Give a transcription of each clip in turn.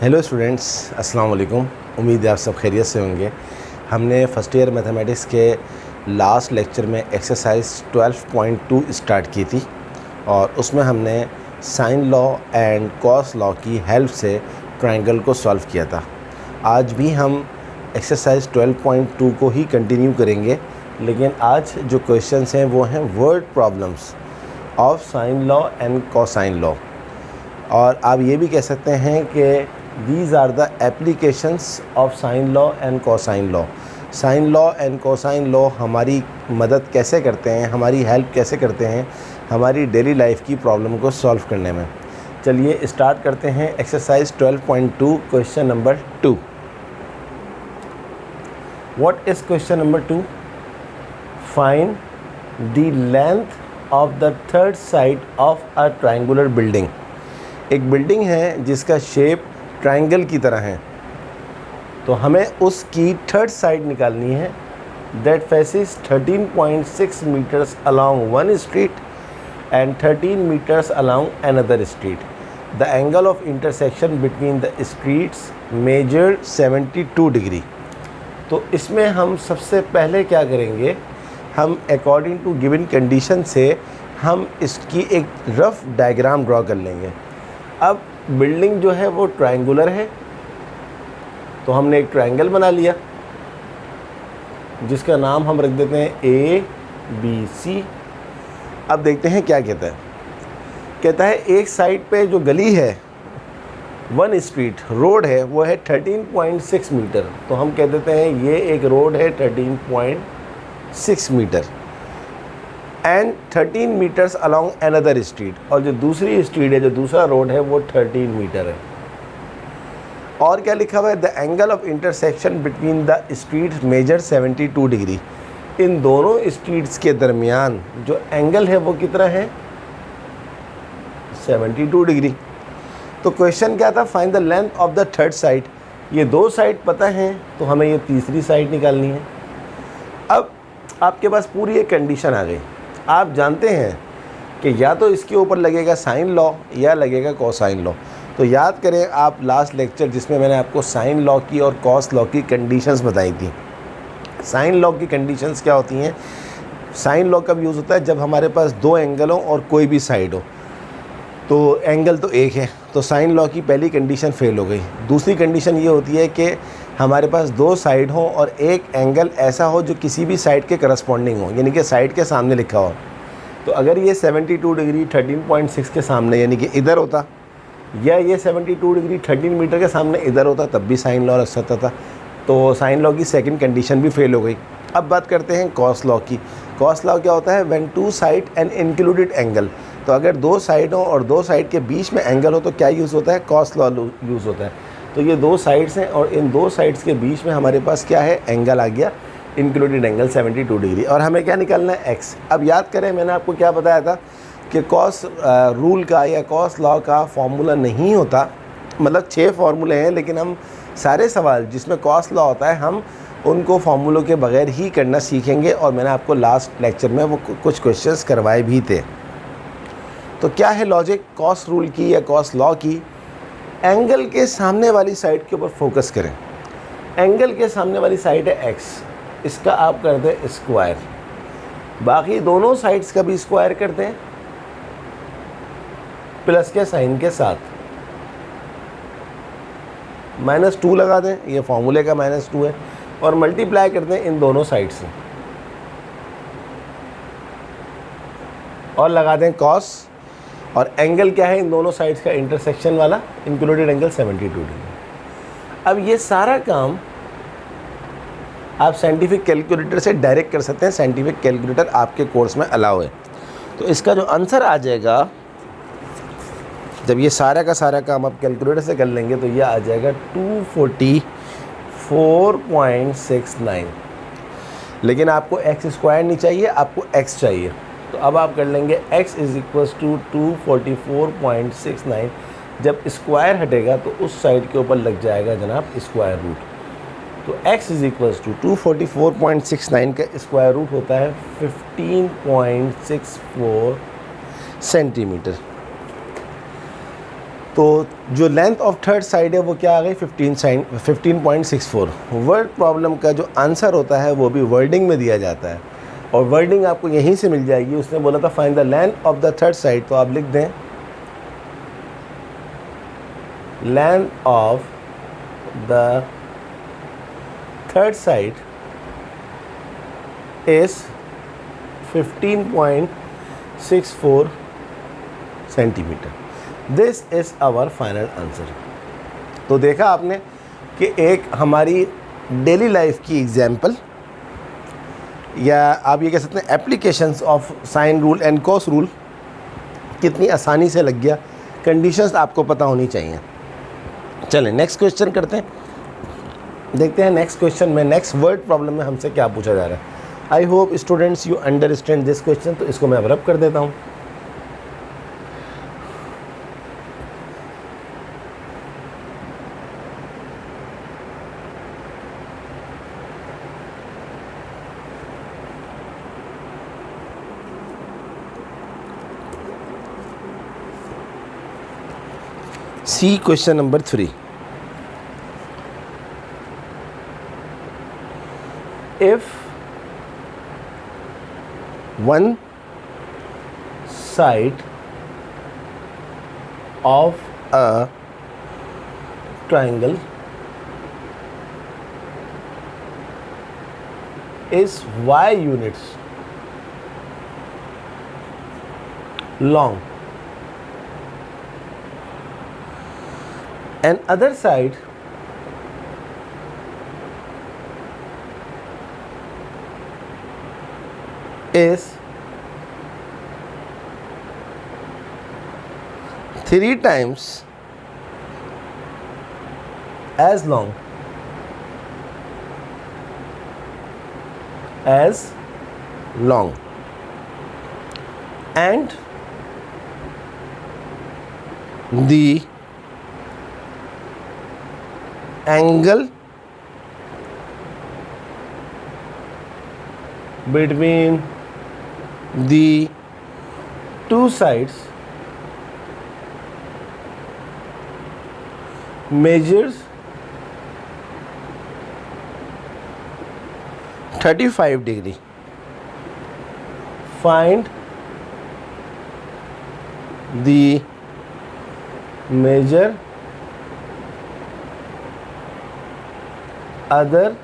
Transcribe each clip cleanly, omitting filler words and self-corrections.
Hello students, अस्सलाम वालेकुम। उम्मीद है आप सब खैरियत से होंगे। हमने फ़र्स्ट ईयर मैथमेटिक्स के लास्ट लेक्चर में एक्सरसाइज 12.2 स्टार्ट की थी और उसमें हमने sine law and cos law की हेल्प से ट्रायंगल को सॉल्व किया था। आज भी हम एक्सरसाइज 12.2 को ही कंटिन्यू करेंगे, लेकिन आज जो क्वेश्चंस हैं वो हैं word problems of sine law and cosine law. और आप ये भी कह सकते हैं कि these are the applications of sine law and cosine law. Sine law and cosine law हमारी मदद कैसे करते हैं, हमारी हेल्प कैसे करते हैं हमारी डेली लाइफ की प्रॉब्लम को सॉल्व करने में। चलिए स्टार्ट करते हैं exercise 12.2 question number 2। What is question number 2? Find the length of the third side of a triangular building. एक बिल्डिंग है जिसका शेप ट्रायंगल की तरह है, तो हमें उसकी थर्ड साइड निकालनी है। That faces 13.6 meters along one street and 13 meters along another street. The angle of intersection between the streets measured 72 degree. तो इसमें हम सबसे पहले क्या करेंगे, हम अकॉर्डिंग टू गिवन कंडीशन से हम इसकी एक रफ़ डायग्राम ड्रॉ कर लेंगे। अब बिल्डिंग जो है वो ट्रायंगुलर है, तो हमने एक ट्रायंगल बना लिया जिसका नाम हम रख देते हैं ABC। अब देखते हैं क्या कहता है। कहता है एक साइड पे जो गली है, वन स्ट्रीट रोड है, वो है 13.6 मीटर। तो हम कह देते हैं ये एक रोड है 13.6 meter and 13 meters along another street. और जो दूसरी स्ट्रीट है, जो दूसरा रोड है, वो 13 मीटर है। और क्या लिखा हुआ है? The angle of intersection between the streets measure 72 degree. इन दोनों स्ट्रीट्स के दरमियान जो एंगल है वो कितना है? 72 डिग्री। तो क्वेश्चन क्या था? Find the length of the third side. ये दो साइड पता है, तो हमें ये तीसरी साइड निकालनी है। अब आपके पास पूरी एक कंडीशन आ गई। आप जानते हैं कि या तो इसके ऊपर लगेगा साइन लॉ या लगेगा कोसाइन लॉ। तो याद करें आप लास्ट लेक्चर जिसमें मैंने आपको साइन लॉ की और कॉस लॉ की कंडीशंस बताई थी। साइन लॉ की कंडीशंस क्या होती हैं? साइन लॉ कब यूज़ होता है? जब हमारे पास दो एंगल हो और कोई भी साइड हो। तो एंगल तो एक है, तो साइन लॉ की पहली कंडीशन फेल हो गई। दूसरी कंडीशन ये होती है कि हमारे पास दो साइड हो और एक एंगल ऐसा हो जो किसी भी साइड के करस्पॉन्डिंग हो, यानी कि साइड के सामने लिखा हो। तो अगर ये 72 डिग्री 13.6 के सामने यानी कि इधर होता, या ये 72 डिग्री 13 मीटर के सामने इधर होता, तब भी साइन लॉ रख सकता था। तो साइन लॉ की सेकंड कंडीशन भी फेल हो गई। अब बात करते हैं कॉस लॉ की। कॉस लॉ क्या होता है? When two side and included angle. तो अगर दो साइड हो और दो साइड के बीच में एंगल हो तो क्या यूज़ होता है? कॉस लॉ यूज़ होता है। तो ये दो साइड्स हैं और इन दो साइड्स के बीच में हमारे पास क्या है? एंगल आ गया, इंक्लूडेड एंगल 72 डिग्री। और हमें क्या निकालना है? एक्स। अब याद करें मैंने आपको क्या बताया था कि कॉस रूल का या कॉस लॉ का फॉर्मूला नहीं होता। मतलब 6 फार्मूले हैं, लेकिन हम सारे सवाल जिसमें कॉस लॉ होता है हम उनको फार्मूलों के बगैर ही करना सीखेंगे। और मैंने आपको लास्ट लेक्चर में वो कुछ क्वेश्चंस करवाए भी थे। तो क्या है लॉजिक कॉस रूल की या कॉस लॉ की? एंगल के सामने वाली साइड के ऊपर फोकस करें। एंगल के सामने वाली साइड है एक्स, इसका आप कर दें स्क्वायर। बाकी दोनों साइड्स का भी स्क्वायर कर दें प्लस के साइन के साथ। -2 लगा दें, ये फॉर्मूले का -2 है, और मल्टीप्लाई कर दें इन दोनों साइड से और लगा दें कॉस। और एंगल क्या है? इन दोनों साइड्स का इंटरसेक्शन वाला इंक्लूडेड एंगल 72 डिग्री। अब ये सारा काम आप साइंटिफिक कैलकुलेटर से डायरेक्ट कर सकते हैं। साइंटिफिक कैलकुलेटर आपके कोर्स में अलाउ है। तो इसका जो आंसर आ जाएगा, जब ये सारा का सारा काम आप कैलकुलेटर से कर लेंगे, तो ये आ जाएगा 244.69। लेकिन आपको एक्स स्क्वायर नहीं चाहिए, आपको एक्स चाहिए। तो अब आप कर लेंगे x इज़ इक्वल्स टू 244.69। जब स्क्वायर हटेगा तो उस साइड के ऊपर लग जाएगा जनाब स्क्वायर रूट। तो x इज़ इक्वल्स टू 244.69 का स्क्वायर रूट होता है 15.64 सेंटीमीटर। तो जो लेंथ ऑफ थर्ड साइड है वो क्या आ गई 15.64। वर्ड प्रॉब्लम का जो आंसर होता है वो भी वर्डिंग में दिया जाता है और वर्डिंग आपको यहीं से मिल जाएगी। उसने बोला था find the length of the third side, तो आप लिख दें length of the third side is 15.64 centimeter. This is our final answer. तो देखा आपने कि एक हमारी डेली लाइफ की एग्जाम्पल, या आप ये कह सकते हैं applications of sine rule and cos rule कितनी आसानी से लग गया। कंडीशंस आपको पता होनी चाहिए। चलें नेक्स्ट क्वेश्चन करते हैं, देखते हैं नेक्स्ट क्वेश्चन में, नेक्स्ट वर्ड प्रॉब्लम में हमसे क्या पूछा जा रहा है। I hope students you understand this question. तो इसको मैं अब रब कर देता हूँ। See question number 3. If one side of a triangle is y units long and other side is 3 times as long and the angle between the two sides measures 35 degree. Find the measure other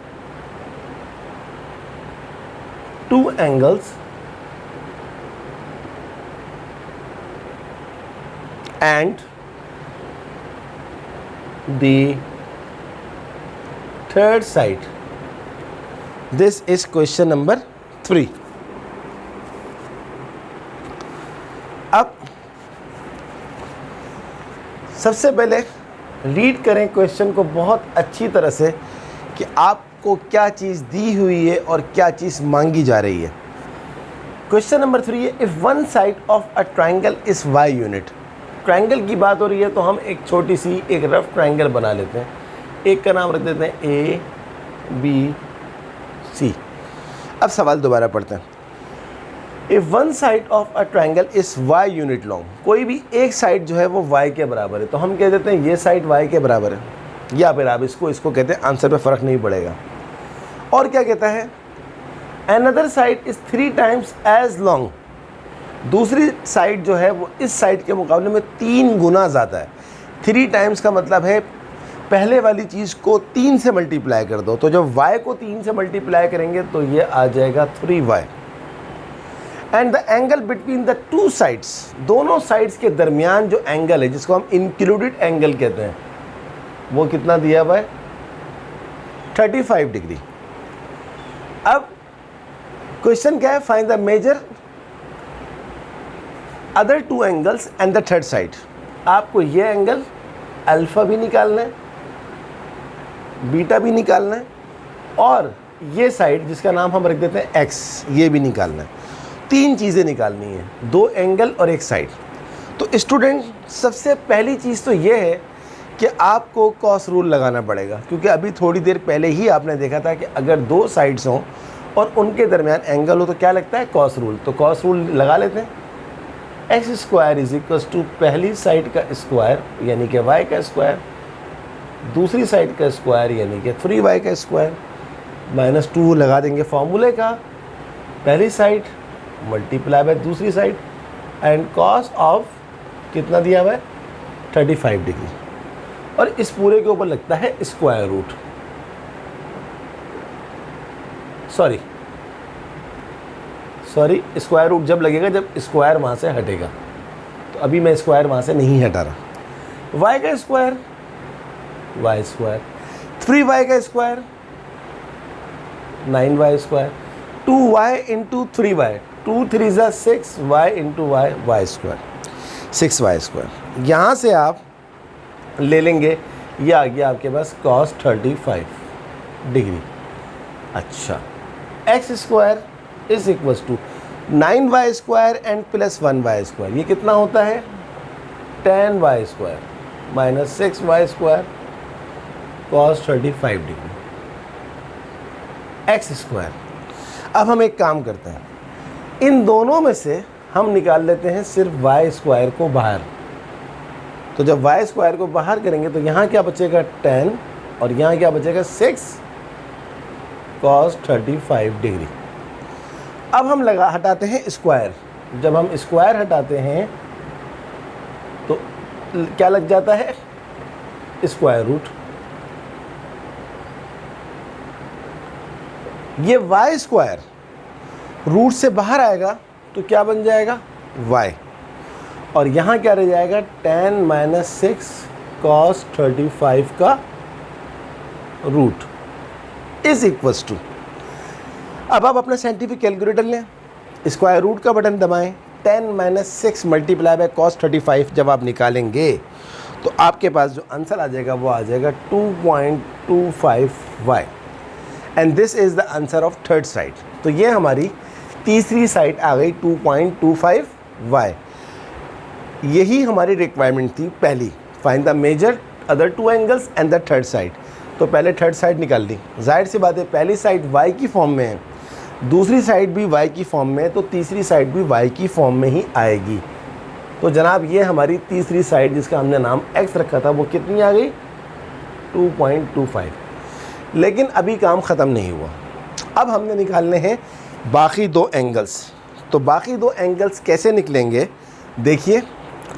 two angles and the third side. This is question number 3. अब सबसे पहले read करें question को बहुत अच्छी तरह से कि आपको क्या चीज़ दी हुई है और क्या चीज़ मांगी जा रही है। क्वेश्चन नंबर 3 है, if one side of a triangle is why unit. Triangle की बात हो रही है तो हम एक छोटी सी एक रफ ट्राइंगल बना लेते हैं। एक का नाम रख देते हैं ए बी सी। अब सवाल दोबारा पढ़ते हैं। If one side of a triangle is why unit long, कोई भी एक साइड जो है वो वाई के बराबर है, तो हम कह देते हैं ये साइड वाई के बराबर है, या फिर आप इसको कहते हैं, आंसर पे फ़र्क नहीं पड़ेगा। और क्या कहता है, another side is 3 times as long, दूसरी साइड जो है वो इस साइड के मुकाबले में 3 गुना ज़्यादा है। 3 times का मतलब है पहले वाली चीज़ को 3 से मल्टीप्लाई कर दो, तो जब y को 3 से मल्टीप्लाई करेंगे तो ये आ जाएगा 3y। And the angle between the two sides, दोनों साइड्स के दरमियान जो एंगल है जिसको हम इंक्लूडेड एंगल कहते हैं, वो कितना दिया हुआ है 35 डिग्री। अब क्वेश्चन क्या है, find the measure other 2 angles and the third side. आपको ये एंगल अल्फा भी निकालना है, बीटा भी निकालना है, और ये साइड जिसका नाम हम रख देते हैं एक्स, ये भी निकालना है। 3 चीज़ें निकालनी है, 2 एंगल और 1 साइड। तो स्टूडेंट सबसे पहली चीज़ तो ये है कि आपको कॉस रूल लगाना पड़ेगा, क्योंकि अभी थोड़ी देर पहले ही आपने देखा था कि अगर 2 साइड्स हों और उनके दरमियान एंगल हो तो क्या लगता है, कॉस रूल। तो कॉस रूल लगा लेते हैं। X square is equal to पहली साइड का स्क्वायर यानी कि वाई का स्क्वायर, दूसरी साइड का स्क्वायर यानी कि 3y का स्क्वायर, -2 लगा देंगे फॉर्मूले का, पहली साइड मल्टीप्लाई बाय दूसरी साइड, एंड कॉस ऑफ कितना दिया हुआ है 35 डिग्री, और इस पूरे के ऊपर लगता है square root, sorry square root जब लगेगा जब स्क्वायर वहाँ से हटेगा, तो अभी मैं स्क्वायर वहाँ से नहीं हटा रहा। y का स्क्वायर y स्क्वायर, 3y का square 9y square, 2y into 3y, 2 3 ज़ा 6, y into y square 6y square. यहाँ से आप ले लेंगे, ये आ गया आपके पास cos 35 डिग्री। अच्छा, x square is equal to 9y square and plus 1y square, ये कितना होता है 10y square minus 6y square cos 35 degree x square. अब हम एक काम करते हैं, इन दोनों में से हम निकाल लेते हैं सिर्फ y स्क्वायर को बाहर। तो जब y स्क्वायर को बाहर करेंगे तो यहाँ क्या बचेगा 10 और यहाँ क्या बचेगा 6 cos 35 डिग्री। अब हम हटाते हैं स्क्वायर, जब हम स्क्वायर हटाते हैं तो क्या लग जाता है स्क्वायर रूट। ये y स्क्वायर रूट से बाहर आएगा तो क्या बन जाएगा y, और यहाँ क्या रह जाएगा 10 माइनस 6 cos 35 का रूट इज इक्वल्स टू। अब आप अपना साइंटिफिक कैलकुलेटर लें, स्क्वायर रूट का बटन दबाएं, 10 माइनस 6 मल्टीप्लाई बाय cos 35 जब आप निकालेंगे तो आपके पास जो आंसर आ जाएगा वो आ जाएगा 2.25y, and this is the answer of third side. तो ये हमारी तीसरी साइड आ गई 2.25y। यही हमारी रिक्वायरमेंट थी पहली, find the measure other two angles and the third side. तो पहले थर्ड साइड निकाल ली, जाहिर सी बात है पहली साइड y की फॉर्म में है, दूसरी साइड भी y की फॉर्म में है, तो तीसरी साइड भी y की फॉर्म में ही आएगी। तो जनाब ये हमारी तीसरी साइड जिसका हमने नाम x रखा था वो कितनी आ गई 2.25। लेकिन अभी काम ख़त्म नहीं हुआ, अब हमने निकालने हैं बाकी दो एंगल्स। तो बाकी दो एंगल्स कैसे निकलेंगे, देखिए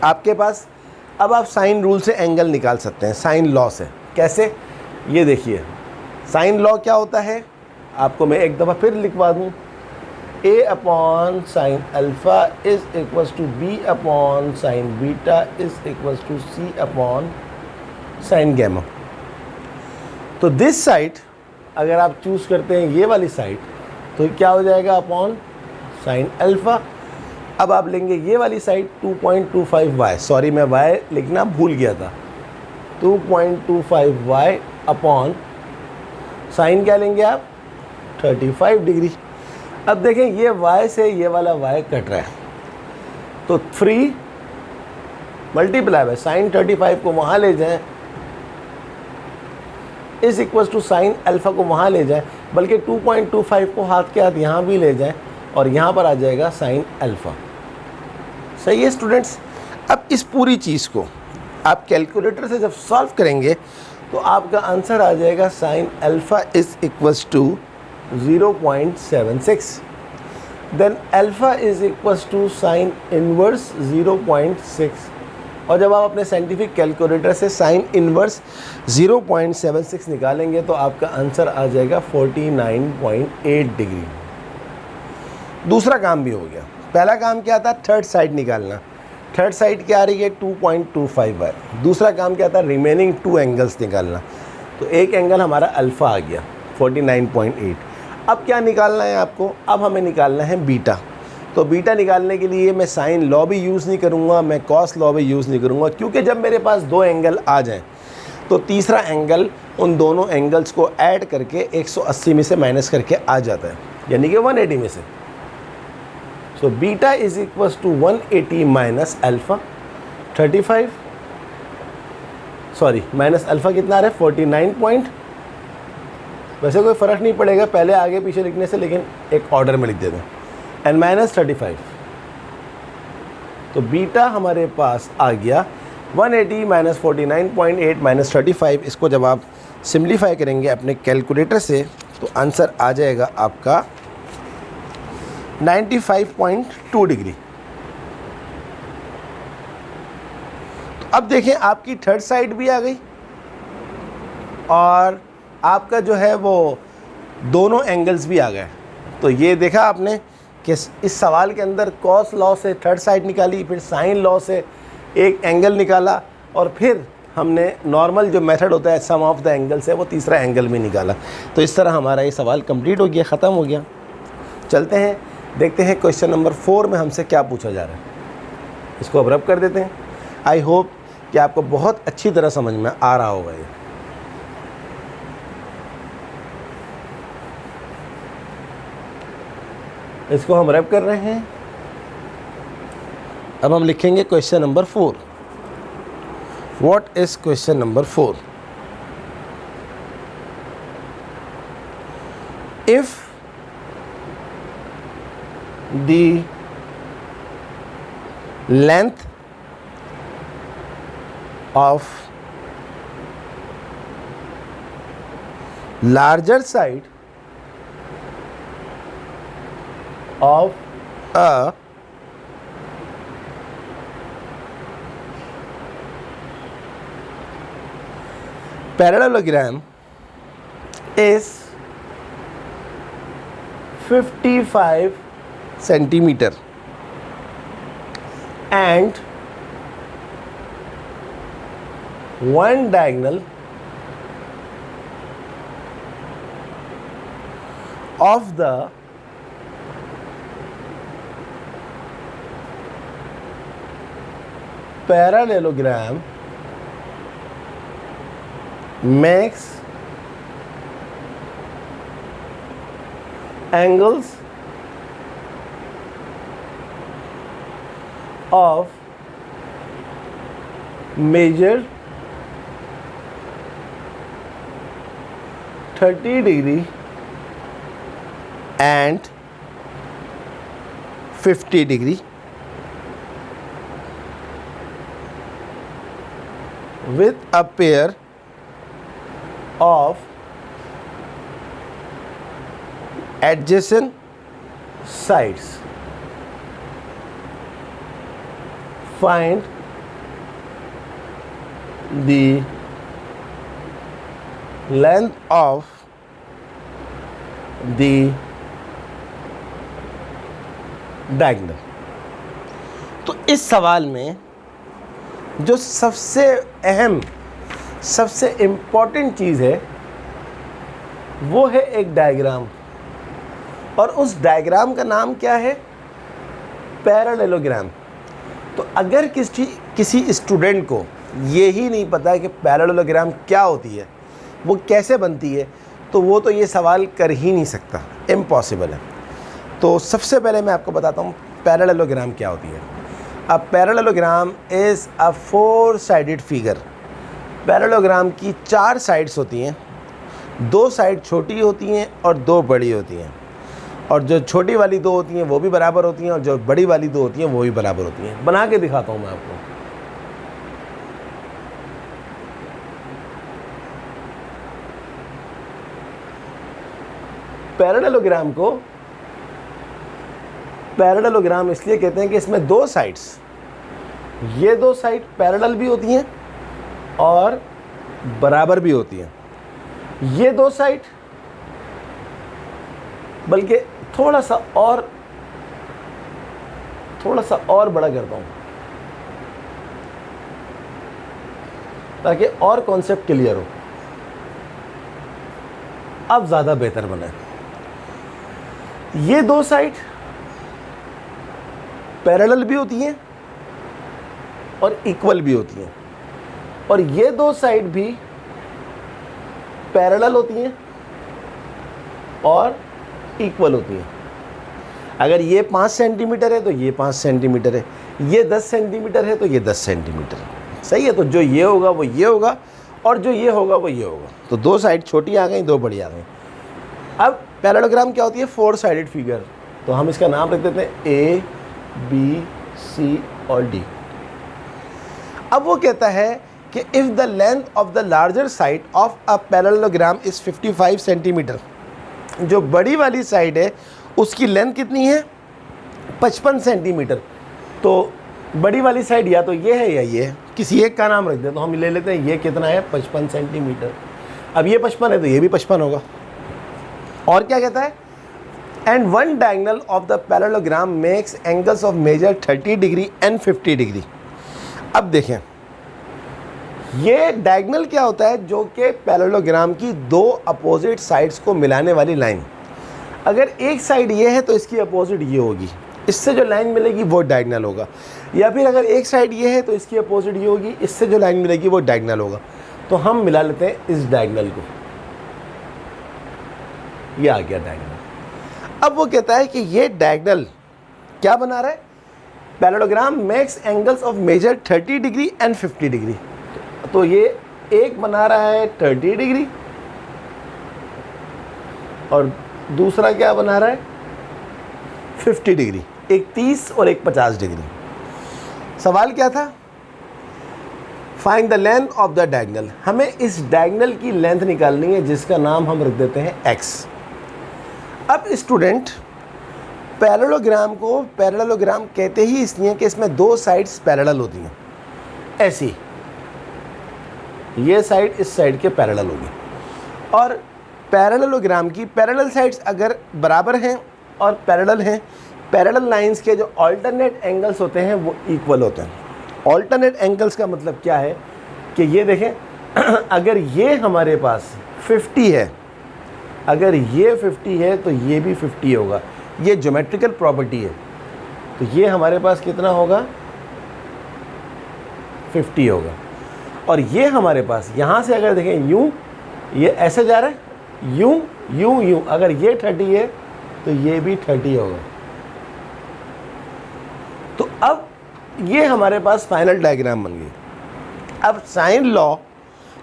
आपके पास अब आप साइन रूल से एंगल निकाल सकते हैं, साइन लॉ से। कैसे, ये देखिए साइन लॉ क्या होता है, आपको मैं एक दफ़ा फिर लिखवा दूँ, a upon sine alpha is equals to b upon sine beta is equals to c upon sine gamma. तो दिस साइड अगर आप चूज़ करते हैं ये वाली साइड तो क्या हो जाएगा अपॉन साइन अल्फ़ा। अब आप लेंगे ये वाली साइड 2.25y, सॉरी मैं y लिखना भूल गया था, 2.25y अपॉन साइन क्या लेंगे आप 35 डिग्री। अब देखें ये y से ये वाला y कट रहा है, तो 3 मल्टीप्लाई बाय साइन 35 को वहाँ ले जाएं is equals to sine alpha को वहाँ ले जाएं, बल्कि 2.25 को हाथ के हाथ यहाँ भी ले जाएं और यहाँ पर आ जाएगा साइन अल्फ़ा। सही है स्टूडेंट्स। अब इस पूरी चीज़ को आप कैलकुलेटर से जब सॉल्व करेंगे तो आपका आंसर आ जाएगा sine alpha is equals to 0.76, then alpha is equals to sine inverse 0.6, और जब आप अपने साइंटिफिक कैलकुलेटर से साइन इनवर्स 0.76 निकालेंगे तो आपका आंसर आ जाएगा 49.8 डिग्री। दूसरा काम भी हो गया। पहला काम क्या था, थर्ड साइड निकालना। थर्ड साइड क्या आ रही है 2.25y। दूसरा काम क्या था, रिमेनिंग टू एंगल्स निकालना। तो एक एंगल हमारा अल्फ़ा आ गया 49.8। अब क्या निकालना है आपको, अब हमें निकालना है बीटा। तो बीटा निकालने के लिए मैं साइन लॉ भी यूज़ नहीं करूँगा, मैं कॉस लॉ भी यूज़ नहीं करूँगा, क्योंकि जब मेरे पास दो एंगल आ जाएं तो तीसरा एंगल उन दोनों एंगल्स को ऐड करके 180 में से माइनस करके आ जाता है, यानी कि 180 में से। So beta is equals to 180 minus alpha 35, sorry minus alpha कितना आ रहा है 49 पॉइंट। वैसे कोई फ़र्क नहीं पड़ेगा पहले आगे पीछे लिखने से, लेकिन एक ऑर्डर में लिख देते हैं, एंड माइनस 35 तो बीटा हमारे पास आ गया 180 माइनस 49.8 माइनस 35। इसको जब आप सिम्प्लीफाई करेंगे अपने कैलकुलेटर से तो आंसर आ जाएगा आपका 95.2 डिग्री। तो अब देखें आपकी थर्ड साइड भी आ गई और आपका जो है वो दोनों एंगल्स भी आ गए। तो ये देखा आपने कि इस सवाल के अंदर कॉस लॉ से थर्ड साइड निकाली, फिर साइन लॉ से एक एंगल निकाला और फिर हमने नॉर्मल जो मेथड होता है सम ऑफ द एंगल्स है वो तीसरा एंगल भी निकाला। तो इस तरह हमारा ये सवाल कंप्लीट हो गया, ख़त्म हो गया। चलते हैं देखते हैं क्वेश्चन नंबर 4 में हमसे क्या पूछा जा रहा है। इसको अब रब कर देते हैं। आई होप कि आपको बहुत अच्छी तरह समझ में आ रहा होगा ये। इसको हम रैप कर रहे हैं। अब हम लिखेंगे question number 4। What is question number 4? If the length of larger side of a parallelogram is 55 centimeter and one diagonal of the parallelogram makes angles of measure 30 degree and 50 degree with a pair of adjacent sides. Find the length of the diagonal. तो इस सवाल में जो सबसे अहम सबसे important चीज़ है वो है एक डायग्राम, और उस डायग्राम का नाम क्या है? पैरेललोग्राम। तो अगर किसी स्टूडेंट को ये ही नहीं पता कि पैरेललोग्राम क्या होती है, वो कैसे बनती है, तो वो तो ये सवाल कर ही नहीं सकता, इम्पॉसिबल है। तो सबसे पहले मैं आपको बताता हूँ पैरेललोग्राम क्या होती है। A parallelogram is a four-sided figure. Parallelogram की 4 साइड्स होती हैं, 2 साइड छोटी होती हैं और 2 बड़ी होती हैं, और जो छोटी वाली 2 होती हैं वो भी बराबर होती हैं और जो बड़ी वाली 2 होती हैं वो भी बराबर होती हैं। बना के दिखाता हूँ मैं आपको। पैरेललोग्राम इसलिए कहते हैं कि इसमें 2 साइड्स, ये 2 साइड पैरेलल भी होती हैं और बराबर भी होती हैं। ये 2 साइड बल्कि थोड़ा सा और बड़ा करता हूँ ताकि और कॉन्सेप्ट क्लियर हो, अब ज़्यादा बेहतर बने। ये 2 साइड पैरेलल भी होती हैं और इक्वल भी होती हैं, और ये 2 साइड भी पैरेलल होती हैं और इक्वल होती हैं। अगर ये 5 सेंटीमीटर है तो ये 5 सेंटीमीटर है, ये 10 सेंटीमीटर है तो ये 10 सेंटीमीटर है। सही है। तो जो ये होगा वो ये होगा और जो ये होगा वो ये होगा। तो 2 साइड छोटी आ गई, 2 बड़ी आ गई। अब पैरेललोग्राम क्या होती है? 4 साइडेड फिगर। तो हम इसका नाम रख देते हैं A B C और डी। अब वो कहता है कि if the length of the larger side of a parallelogram is 55 centimetre, जो बड़ी वाली साइड है उसकी लेंथ कितनी है? 55 सेंटीमीटर। तो बड़ी वाली साइड या तो ये है या ये है, किसी एक का नाम रख दे। तो हम ले लेते हैं ये कितना है? 55 सेंटीमीटर। अब ये 55 है तो ये भी 55 होगा। और क्या कहता है? And one diagonal of the parallelogram makes angles of measure 30 degree and 50 degree. अब देखें, ये डायगोनल क्या होता है? जो कि पैरेललोग्राम की दो अपोजिट साइड्स को मिलाने वाली लाइन। अगर एक साइड ये है तो इसकी अपोजिट ये होगी, इससे जो लाइन मिलेगी वो डायगोनल होगा। या फिर अगर एक साइड ये है तो इसकी अपोजिट ये होगी, इससे जो लाइन मिलेगी वो डायगोनल होगा। तो हम मिला लेते हैं इस डायगोनल को, ये आ गया डायगोनल। अब वो कहता है कि ये डायगोनल क्या बना रहा है? Parallelogram makes angles of measure 30 degree and 50 degree. तो ये एक बना रहा है 30 डिग्री और दूसरा क्या बना रहा है? 50 डिग्री। एक 30 और एक 50 डिग्री। सवाल क्या था? Find the length of the diagonal. हमें इस डायगोनल की लेंथ निकालनी है जिसका नाम हम रख देते हैं x। अब स्टूडेंट, पैरेललोग्राम को पैरेललोग्राम कहते ही इसलिए कि इसमें दो साइड्स पैरेलल होती हैं। ऐसी ये साइड इस साइड के पैरेलल होगी, और पैरेललोग्राम की पैरेलल साइड्स अगर बराबर हैं और पैरेलल हैं, पैरेलल लाइंस के जो अल्टरनेट एंगल्स होते हैं वो इक्वल होते हैं। अल्टरनेट एंगल्स का मतलब क्या है कि ये देखें अगर ये हमारे पास 50 है, अगर ये 50 है तो ये भी 50 होगा। ये ज्योमेट्रिकल प्रॉपर्टी है। तो ये हमारे पास कितना होगा? 50 होगा। और ये हमारे पास यहाँ से अगर देखें यूँ, ये ऐसे जा रहा है, यूँ यूँ यूँ, अगर ये 30 है तो ये भी 30 होगा। तो अब ये हमारे पास फाइनल डायग्राम बन गई। अब साइन लॉ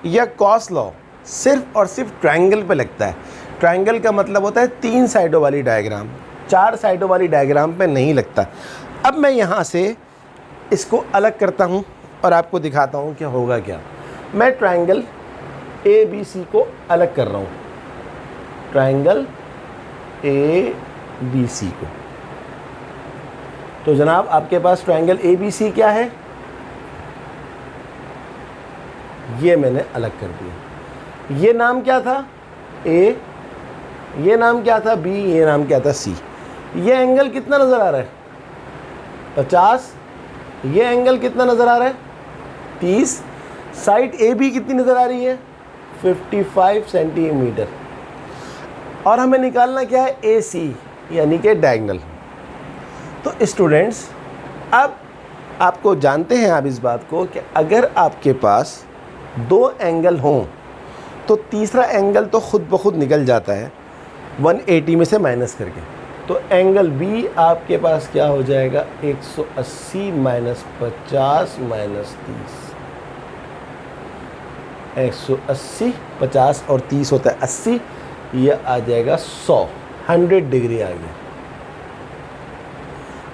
या कॉस लॉ सिर्फ और सिर्फ ट्रायंगल पे लगता है। ट्रायंगल का मतलब होता है 3 साइडों वाली डायग्राम, 4 साइडों वाली डायग्राम पे नहीं लगता। अब मैं यहाँ से इसको अलग करता हूँ और आपको दिखाता हूँ कि होगा क्या। मैं ट्रायंगल ABC को अलग कर रहा हूँ, ट्रायंगल ABC को। तो जनाब आपके पास ट्रायंगल ABC क्या है? ये मैंने अलग कर दिया। ये नाम क्या था? A, ये नाम क्या था? B, ये नाम क्या था? C। ये एंगल कितना नज़र आ रहा है? 50। ये एंगल कितना नज़र आ रहा है? 30। साइड AB कितनी नज़र आ रही है? 55 सेंटीमीटर। और हमें निकालना क्या है? AC यानी कि डायगोनल। तो स्टूडेंट्स, अब आपको जानते हैं आप इस बात को कि अगर आपके पास 2 एंगल हों तो तीसरा एंगल तो खुद ब खुद निकल जाता है 180 में से माइनस करके। तो एंगल B आपके पास क्या हो जाएगा? 180 माइनस 50 माइनस 30। 180, 50 और 30 होता है 80, यह आ जाएगा 100 डिग्री आ गया।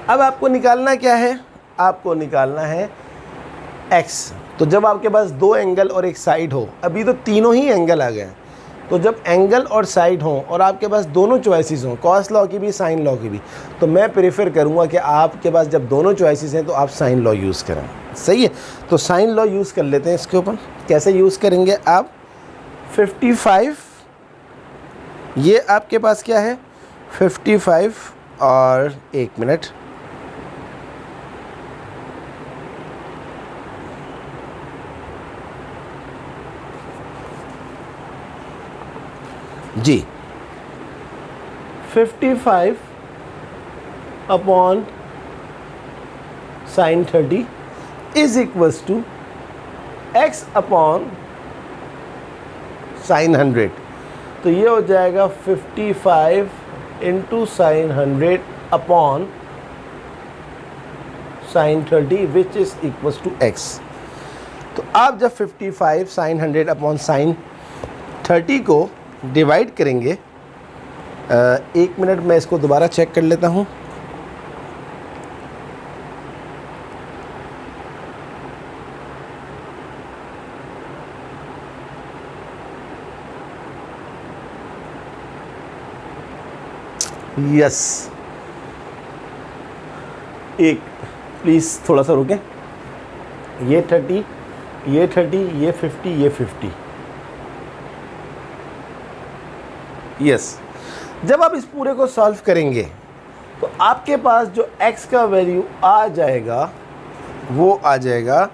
अब आपको निकालना क्या है? आपको निकालना है x। तो जब आपके पास 2 एंगल और एक साइड हो, अभी तो तीनों ही एंगल आ गए हैं, तो जब एंगल और साइड हो और आपके पास दोनों चॉइसेस हों, कॉस लॉ की भी साइन लॉ की भी, तो मैं प्रेफर करूंगा कि आपके पास जब दोनों चॉइसेस हैं तो आप साइन लॉ यूज़ करें। सही है, तो साइन लॉ यूज़ कर लेते हैं इसके ऊपर। कैसे यूज़ करेंगे आप? 55, ये आपके पास क्या है? 55 और 1 मिनट, जी 55 upon sine 30 is equals to x upon sine 100। तो ये हो जाएगा 55 into sine 100 upon sine 30 which is equals to x। तो आप जब 55 साइन 100 अपॉन साइन 30 को डिवाइड करेंगे, 1 मिनट मैं इसको दोबारा चेक कर लेता हूँ। यस, एक प्लीज़ थोड़ा सा रुकें। ये 30, ये 30, ये 50, ये 50। यस, जब आप इस पूरे को सॉल्व करेंगे तो आपके पास जो x का वैल्यू आ जाएगा वो आ जाएगा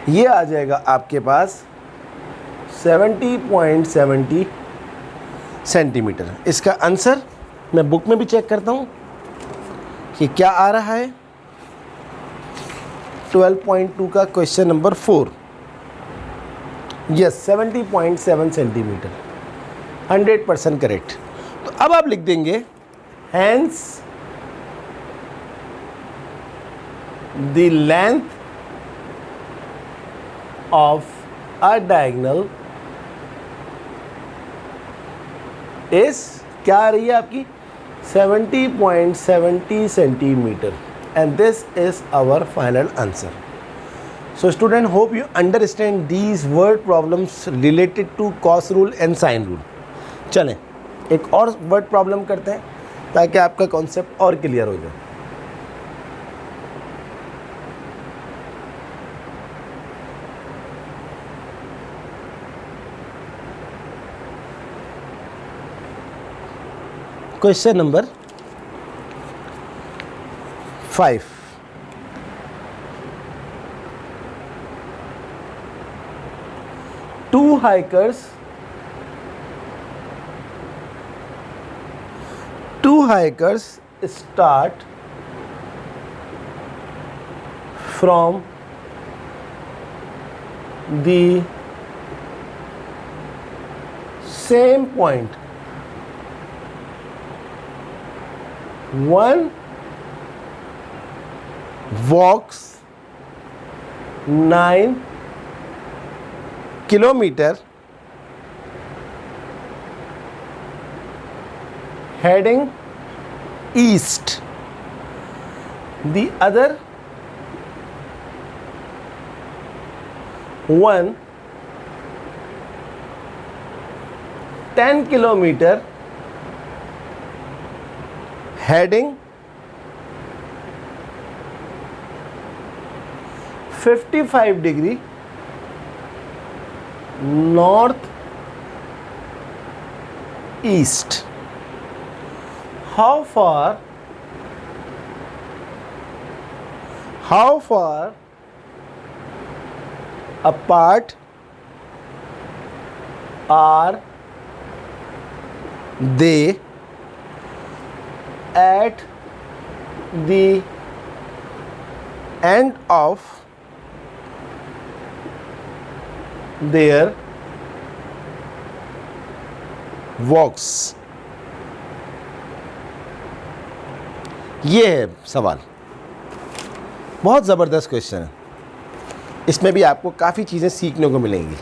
ये आ जाएगा आपके पास 70.70 सेंटीमीटर। इसका आंसर मैं बुक में भी चेक करता हूँ कि क्या आ रहा है। 12.2 का question number 4, yes 70.7 centimetre, 100% correct. तो अब आप लिख देंगे hence the length of a diagonal is, क्या आ रही है आपकी, 70.70 centimetre, and this is our final answer. So student, hope you understand these word problems related to cos rule and sin rule. चलें एक और वर्ड प्रॉब्लम करते हैं ताकि आपका कॉन्सेप्ट और क्लियर हो जाए। Question number 5, two hikers start from the same point. One walks 9 kilometer heading east. The other one 10 kilometer heading 55 degree north east. How far apart are they at the end of their walks? ये है सवाल, बहुत ज़बरदस्त question है। इसमें भी आपको काफ़ी चीज़ें सीखने को मिलेंगी।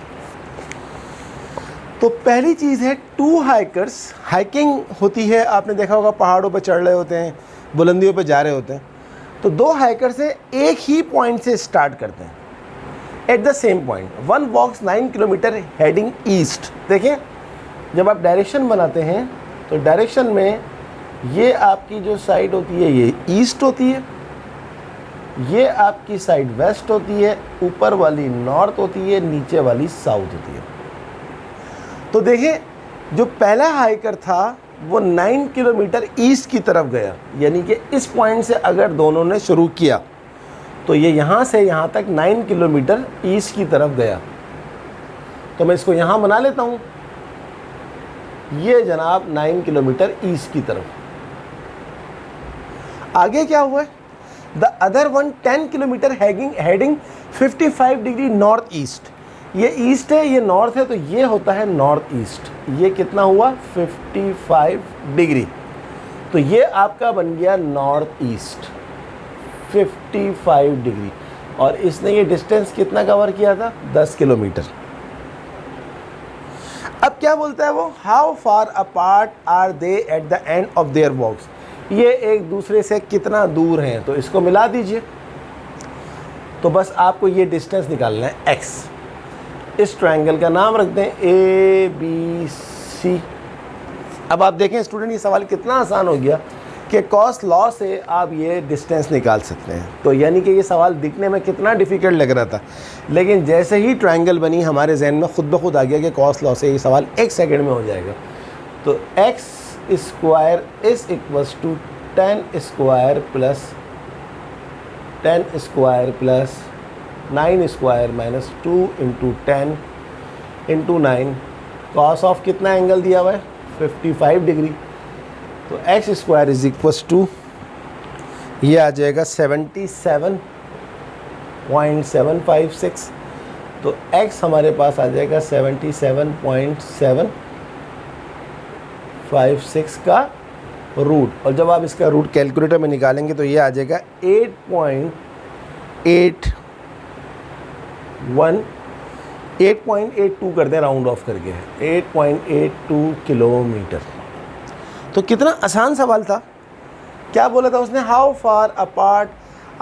तो पहली चीज़ है टू हाइकर्स। हाइकिंग होती है, आपने देखा होगा पहाड़ों पर चढ़ रहे होते हैं, बुलंदियों पर जा रहे होते हैं। तो दो हाइकर्स से एक ही पॉइंट से स्टार्ट करते हैं at the same point. One walks 9 kilometre heading east. देखिए जब आप डायरेक्शन बनाते हैं तो डायरेक्शन में ये आपकी जो साइड होती है ये ईस्ट होती है, ये आपकी साइड वेस्ट होती है, ऊपर वाली नॉर्थ होती है, नीचे वाली साउथ होती है। तो देखिए जो पहला हाइकर था वो 9 किलोमीटर ईस्ट की तरफ गया, यानी कि इस पॉइंट से अगर दोनों ने शुरू किया तो ये यहाँ से यहाँ तक 9 किलोमीटर ईस्ट की तरफ गया। तो मैं इसको यहाँ बना लेता हूँ, ये जनाब 9 किलोमीटर ईस्ट की तरफ। आगे क्या हुआ, the other one 10 kilometre heading 55 degree north east. ये ईस्ट है, ये नॉर्थ है, तो ये होता है नॉर्थ ईस्ट। ये कितना हुआ 55 डिग्री, तो ये आपका बन गया नॉर्थ ईस्ट 55 डिग्री। और इसने ये डिस्टेंस कितना कवर किया था 10 किलोमीटर। अब क्या बोलता है वो, how far apart are they at the end of their walks. ये एक दूसरे से कितना दूर हैं, तो इसको मिला दीजिए। तो बस आपको ये डिस्टेंस निकालना है x। इस ट्रायंगल का नाम रख दें ABC। अब आप देखें स्टूडेंट, ये सवाल कितना आसान हो गया कि कॉस लॉ से आप ये डिस्टेंस निकाल सकते हैं। तो यानी कि ये सवाल दिखने में कितना डिफ़िकल्ट लग रहा था, लेकिन जैसे ही ट्रायंगल बनी हमारे जहन में खुद ब खुद आ गया कि कॉस लॉ से ये सवाल 1 सेकंड में हो जाएगा। तो x square is equals to 10 square plus 10 square plus 9 square minus 2 into 10 into 9। Cos of कितना एंगल दिया हुआ है 55 डिग्री। तो x square is equals to ये आ जाएगा 77.756। तो x हमारे पास आ जाएगा 77.756 का रूट। और जब आप इसका रूट कैलकुलेटर में निकालेंगे तो ये आ जाएगा 8.82 कर दें राउंड ऑफ करके, 8.82 किलोमीटर। तो कितना आसान सवाल था। क्या बोला था उसने, how far apart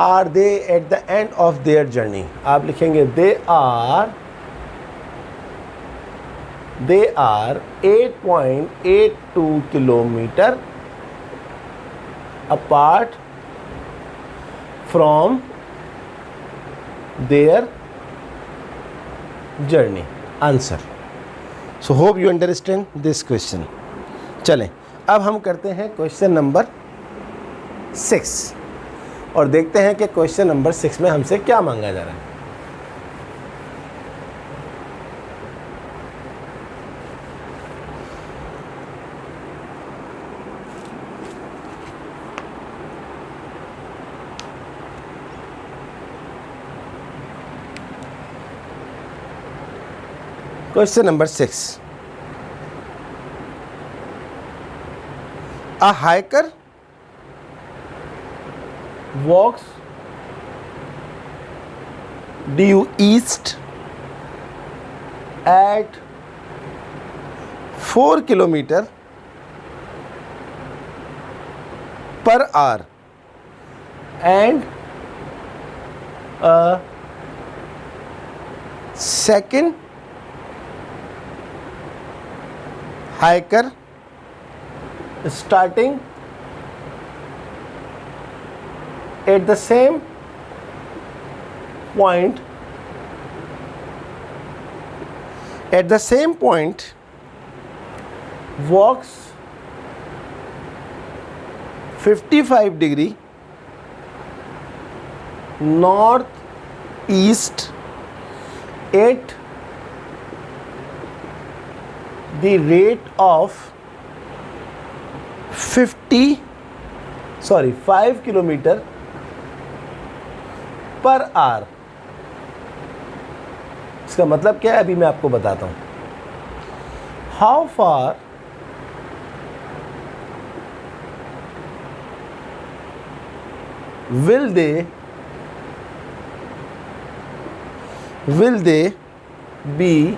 are they at the end of their journey. आप लिखेंगे they are 8.82 kilometre apart from their journey. Answer. So hope you understand this question. चलें अब हम करते हैं क्वेश्चन नंबर 6 और देखते हैं कि क्वेश्चन नंबर 6 में हमसे क्या मांगा जा रहा है। Question number 6. A hiker walks due east at 4 kilometer per hour and a second hiker starting at the same point walks 55 degree northeast at the rate of 5 kilometre per our. इसका मतलब क्या है अभी मैं आपको बताता हूं। How far will they be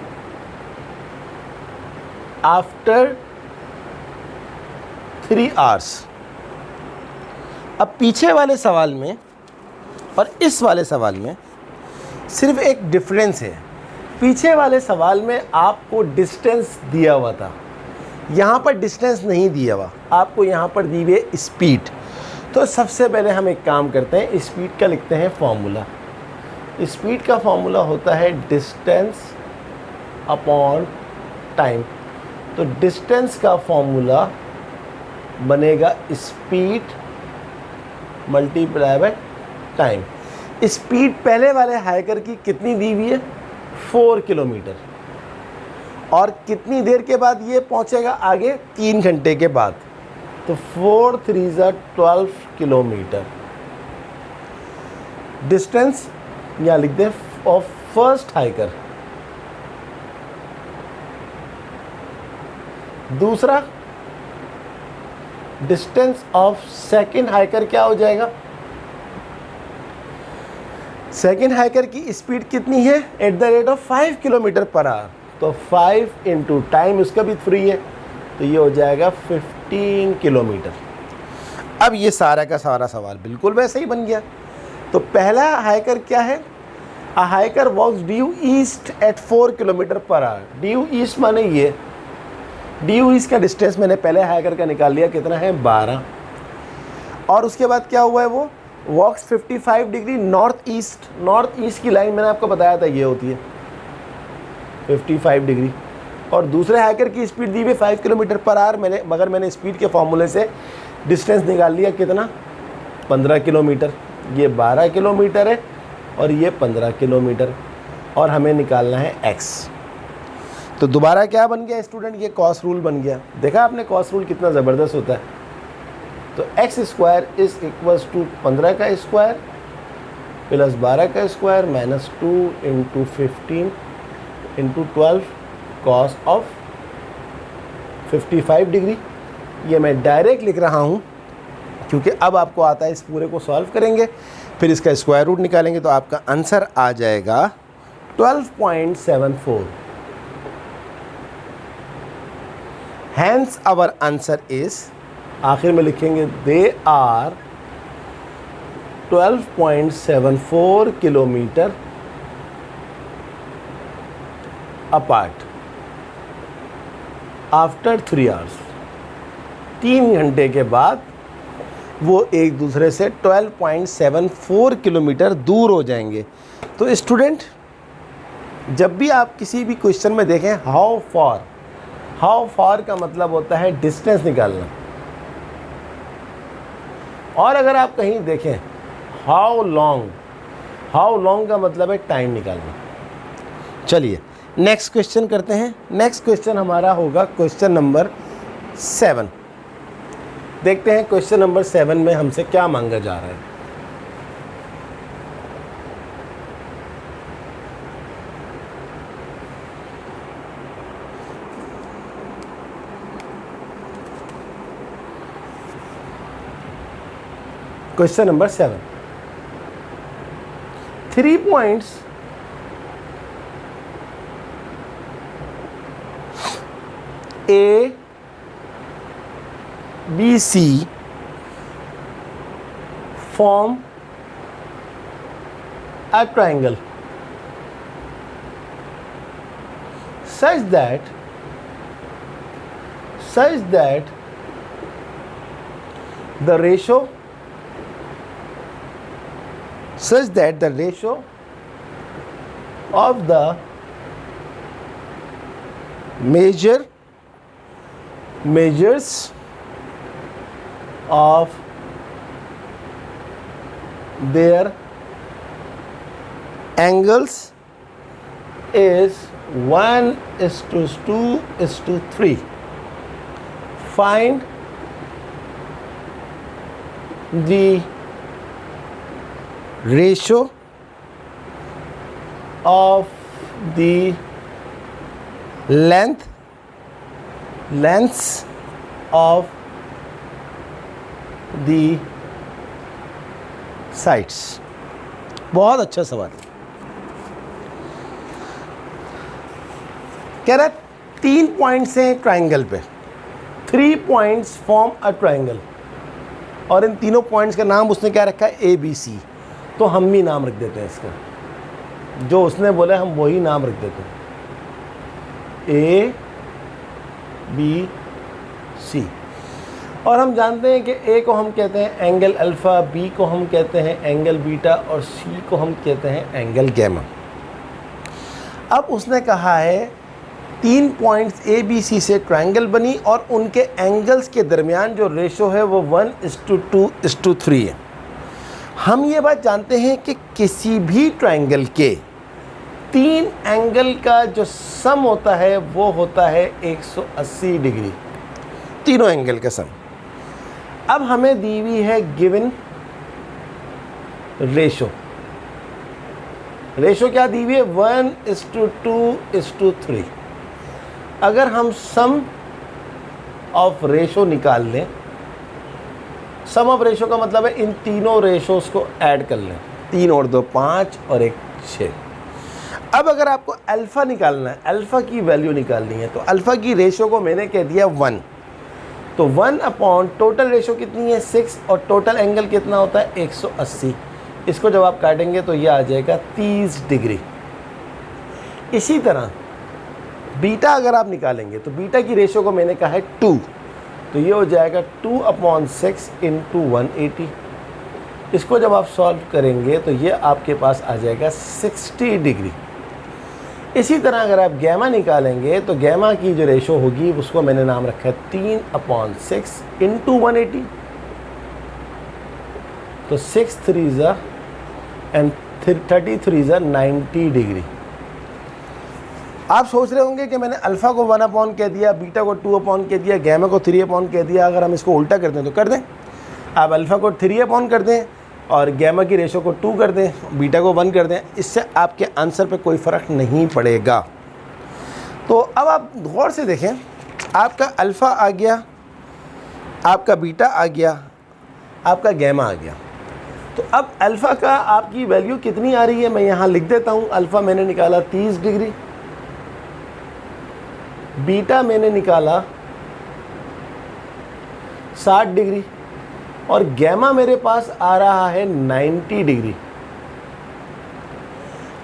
after 3 hours। अब पीछे वाले सवाल में और इस वाले सवाल में सिर्फ एक डिफरेंस है। पीछे वाले सवाल में आपको डिस्टेंस दिया हुआ था, यहाँ पर डिस्टेंस नहीं दिया हुआ, आपको यहाँ पर दी हुई है स्पीड। तो सबसे पहले हम एक काम करते हैं, स्पीड का लिखते हैं फॉर्मूला। स्पीड का फॉर्मूला होता है डिस्टेंस अपॉन टाइम। तो डिस्टेंस का फॉर्मूला बनेगा speed multiply by time. Speed पहले वाले हाइकर की कितनी दी हुई है 4 किलोमीटर, और कितनी देर के बाद ये पहुंचेगा आगे 3 घंटे के बाद। तो 4 3 12 किलोमीटर डिस्टेंस यहाँ लिख दें ऑफ फर्स्ट हाइकर। दूसरा डिस्टेंस ऑफ सेकंड हाइकर क्या हो जाएगा, सेकंड हाइकर की स्पीड कितनी है at the rate of 5 kilometre per our. तो 5 इंटू टाइम उसका भी 3 है, तो ये हो जाएगा 15 किलोमीटर। अब ये सारा का सारा सवाल बिल्कुल वैसे ही बन गया। तो पहला हाइकर क्या है? A hiker walks due east at 4 kilometre per hour. Due east माने ये, ड्यू ईस्ट का डिस्टेंस मैंने पहले हाइकर का निकाल लिया, कितना है 12। और उसके बाद क्या हुआ है, वो वॉक्स 55 degree north east. North east की लाइन मैंने आपको बताया था ये होती है 55 डिग्री। और दूसरे हाइकर की स्पीड दी हुई 5 किलोमीटर पर आवर, मगर मैंने स्पीड के फॉर्मूले से डिस्टेंस निकाल लिया, कितना 15 किलोमीटर। ये 12 किलोमीटर है और ये 15 किलोमीटर, और हमें निकालना है x। तो दोबारा क्या बन गया स्टूडेंट? ये कॉस रूल बन गया। देखा आपने कॉस रूल कितना ज़बरदस्त होता है। तो x square is equals to 15 का स्क्वायर प्लस 12 का square minus 2 into 15 into 12 cos of 55 degree. ये मैं डायरेक्ट लिख रहा हूँ क्योंकि अब आपको आता है, इस पूरे को सॉल्व करेंगे, फिर इसका स्क्वायर रूट निकालेंगे तो आपका आंसर आ जाएगा 12.74। हैंस आवर आंसर इज, आखिर में लिखेंगे they are 12.74 kilometre apart after 3 hours. 3 घंटे के बाद वो एक दूसरे से 12.74 किलोमीटर दूर हो जाएंगे। तो स्टूडेंट, जब भी आप किसी भी क्वेश्चन में देखें हाउ फार का मतलब होता है डिस्टेंस निकालना, और अगर आप कहीं देखें हाउ लॉन्ग का मतलब है टाइम निकालना। चलिए नेक्स्ट क्वेश्चन करते हैं। नेक्स्ट क्वेश्चन हमारा होगा क्वेश्चन नंबर 7। देखते हैं क्वेश्चन नंबर 7 में हमसे क्या मांगा जा रहा है। Question number 7, 3 points A, B, C form a triangle such that the ratio of the measures of their angles is 1:2:3. Find the ratio of the lengths of the sides। बहुत अच्छा सवाल। कह रहा है 3 पॉइंट्स हैं ट्राइंगल पे, 3 points form a triangle, और इन तीनों पॉइंट्स का नाम उसने क्या रखा है? ABC। तो हम भी नाम रख देते हैं इसका, जो उसने बोला हम वही नाम रख देते हैं, ABC। और हम जानते हैं कि A को हम कहते हैं एंगल अल्फ़ा, B को हम कहते हैं एंगल बीटा, और C को हम कहते हैं एंगल गैमा। अब उसने कहा है 3 पॉइंट्स ABC से ट्रायंगल बनी और उनके एंगल्स के दरमियान जो रेशो है वो 1:2:3 है। हम ये बात जानते हैं कि किसी भी ट्रायंगल के 3 एंगल का जो सम होता है वो होता है 180 डिग्री, तीनों एंगल का सम। अब हमें दी हुई है गिवन रेशो क्या दी हुई है? 1:2:3। अगर हम सम ऑफ रेशो निकाल लें, सम ऑफ रेशो का मतलब है इन तीनों रेशोस को ऐड कर लें, 3 और 2 5 और 1 6। अब अगर आपको अल्फ़ा निकालना है, अल्फ़ा की वैल्यू निकालनी है, तो अल्फ़ा की रेशो को मैंने कह दिया 1। तो 1 अपॉन टोटल रेशो कितनी है 6 और टोटल एंगल कितना होता है 180। इसको जब आप काटेंगे तो ये आ जाएगा 30 डिग्री। इसी तरह बीटा अगर आप निकालेंगे तो बीटा की रेशो को मैंने कहा है 2, तो ये हो जाएगा 2 अपॉन 6 इंटू 180। इसको जब आप सॉल्व करेंगे तो ये आपके पास आ जाएगा 60 डिग्री। इसी तरह अगर आप गैमा निकालेंगे तो गैमा की जो रेशो होगी उसको मैंने नाम रखा है 3 अपॉन 6 इंटू 180। तो 6 3 ज़ा एंड 33 ज़ा 90 डिग्री। आप सोच रहे होंगे कि मैंने अल्फ़ा को 1 अपॉन कह दिया, बीटा को 2 अपॉन कह दिया, गैमा को 3 अपॉन कह दिया। अगर हम इसको उल्टा कर दें तो कर दें। आप अल्फ़ा को 3 अपॉन कर दें और गैमा की रेशो को 2 कर दें, बीटा को 1 कर दें, इससे आपके आंसर पे कोई फ़र्क नहीं पड़ेगा। तो अब आप गौर से देखें, आपका अल्फ़ा आ गया, आपका बीटा आ गया, आपका गैमा आ गया। तो अब अल्फ़ा का आपकी वैल्यू कितनी आ रही है मैं यहाँ लिख देता हूँ। अल्फ़ा मैंने निकाला 30 डिग्री, बीटा मैंने निकाला 60 डिग्री और गैमा मेरे पास आ रहा है 90 डिग्री।